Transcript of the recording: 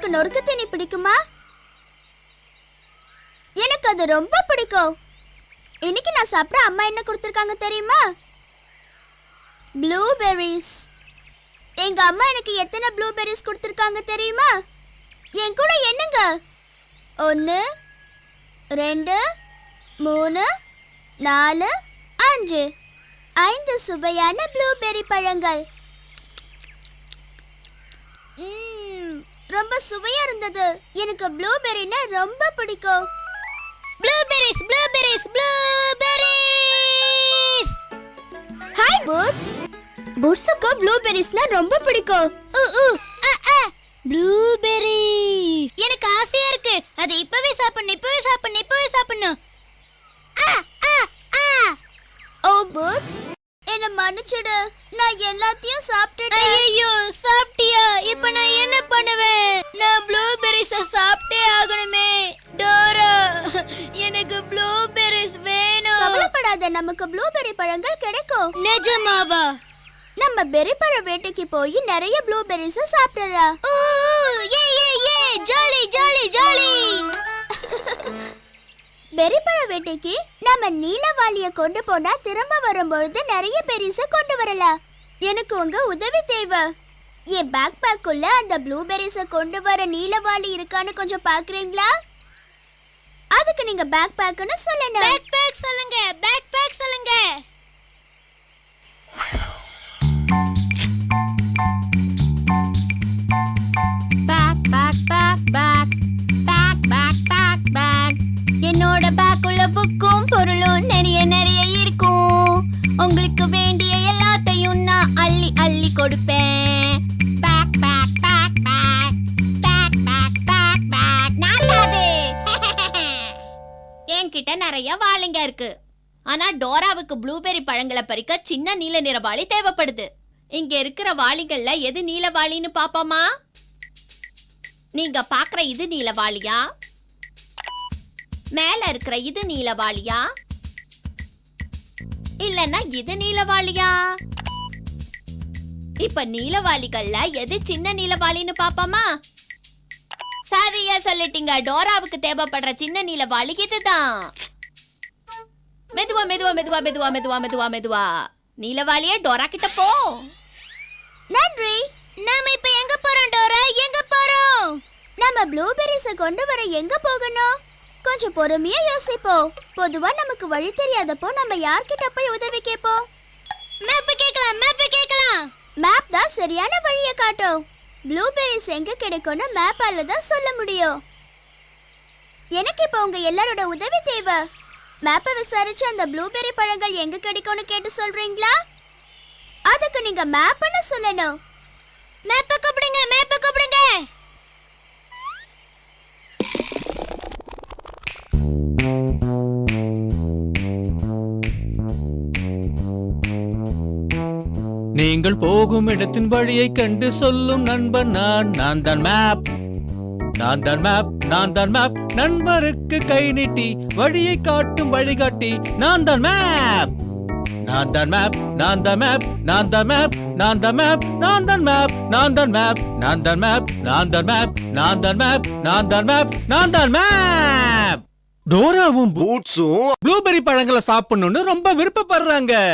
உங்களுக்கு நொறுக்கு தீனி பிடிக்குமா? எனக்கு அது ரொம்ப பிடிக்கும். இன்னைக்கு நான் சாப்பிட அம்மா என்ன கொடுத்துருக்காங்க தெரியுமா? ப்ளூபெர்ரிஸ். எங்க அம்மா எனக்கு எத்தனை ப்ளூபெர்ரிஸ் கொடுத்துருக்காங்க தெரியுமா? என் கூட என்னங்க? 1 2 3 4 5 5 சுவையான ப்ளூபெர்ரி பழங்கள். ரொம்ப சுவையா இருந்தது. எனக்கு ப்ளூபெர்ரினா ரொம்ப பிடிக்கும். Blueberries blueberries blueberries. Hi Boots. பூட்ஸ்க்கு ப்ளூபெர்ரிஸ்னா ரொம்ப பிடிக்கும். ப்ளூபெர்ரி எனக்கு ஆசையா இருக்கு. அது இப்பவே சாப்பிடணும். ஓ பூட்ஸ், என்ன மன்னிச்சிடு. நான் எல்லாத்தையும் சாப்பிட்டுட்டேன். ஐயோ, சாப்பிட்டியா? இப்போ நான் என்ன பண்ணுவேன்? நான் ப்ளூபெர்ரிஸ் சாப்பிட்டே ஆகணுமே. டோரா, எனக்கு ப்ளூபெர்ரிஸ் வேணும். கவலைப்படாத, நமக்கு ப்ளூபெர்ரி பழங்கள் கிடைக்கும். நிஜமாவா? நம்ம பெரி பழ வேட்டைக்கு போய் நிறைய ப்ளூபெர்ரிஸ் சாப்பிடலாம். ஏ ஏ ஏ, ஜாலி ஜாலி ஜாலி. பெரி பழ வேட்டைக்கு நம்ம நீலவாளிய கொண்டு போனா திரும்ப வரும்பொழுது நிறைய பெரிஸ கொண்டு வரலாம். எனக்கு உங்க உதவி தேவை. என் பேக் பேக்குள்ள அந்த ப்ளூபெர்ரிஸ கொண்டு வர நீலவாளி இருக்கான்னு கொஞ்சம் பாக்குறீங்களா? அதுக்கு நீங்க பேக் பேக்னு சொல்லணும். பேக் பேக் சொல்லுங்க, பேக் பேக் சொல்லுங்க. Bag bag bag bag bag bag bag bag. என்னோட பேக்குள்ள புக்கும் பொருளும் நிறைய நிறைய இருக்கும். உங்களுக்கு வேண்டிய எல்லாத்தையும் நான் அள்ளி அள்ளி கொடுப்பேன். Bag bag bag bag bag bag bag bag. நல்லது. என்கிட்ட நிறைய வாளிங்க இருக்கு. ஆனா டோராவுக்கு ப்ளூபெர்ரி பழங்களை பறிக்க சின்ன நீல நிற வாளி தேவைப்படுது. இங்க இருக்கிற வாளிகள்ல எது நீல வாளின்னு பாப்போமா? நீங்க பாக்குற இது நீல வாளியா? மேல இருக்கிற இது நீலவாளியா? இல்லன்னா இது நீலவாளியா? இப்ப நீலவாளிகள்ல எது சின்ன நீலவாளின்னு பாப்போமா? சரியா சொல்லிட்டீங்க. டோராவுக்கு தேவைப்படுற சின்ன நீலவாளி இதுதான். மெதுவா மெதுவா மெதுவா மெதுவா மெதுவா மெதுவா மெதுவா. நீலவாளியே டோரா கிட்ட போ. நன்றி. நாம இப்ப எங்க போறோம் டோரா? எங்க போறோம்? நம்ம ப்ளூபெர்ரிஸ கொண்டு வர எங்க போகணும்? கொஞ்சம் பொறுமையா யோசிப்போம். பொதுவா நமக்கு வழி தெரியாதப்போ நம்ம யார்கிட்ட போய் உதவி கேட்போம்? மேப் கேட்கலாம். மேப் தான் சரியான வழியை காட்டும். ப்ளூபெர்ரிஸ் எங்க கிடைக்கும்னு மேப்பால தான் சொல்ல முடியும். எனக்கு இப்போ உங்க எல்லாரோட உதவி தேவை. மேப்பை விசாரிச்சு அந்த ப்ளூபெர்ரி பழங்கள் எங்க கிடைக்கும்னு கேட்டு சொல்றீங்களா? அதுக்கு நீங்க மேப்னு சொல்லணும். மேப்பை கூப்பிடுங்க, மேப்பை கூப்பிடுங்க. நீங்கள் போகும் இடத்தின் வழியை கண்டு சொல்லும் நண்பன் நான் தான் மேப். நண்பருக்கு கை நீட்டி வழியை காட்டும் வழிகாட்டி நான் தான் மேப். டோராவும் பூட்ஸும் ப்ளூபெர்ரி பழங்களை சாப்பிடணும்னு ரொம்ப விருப்பப்படுறாங்க.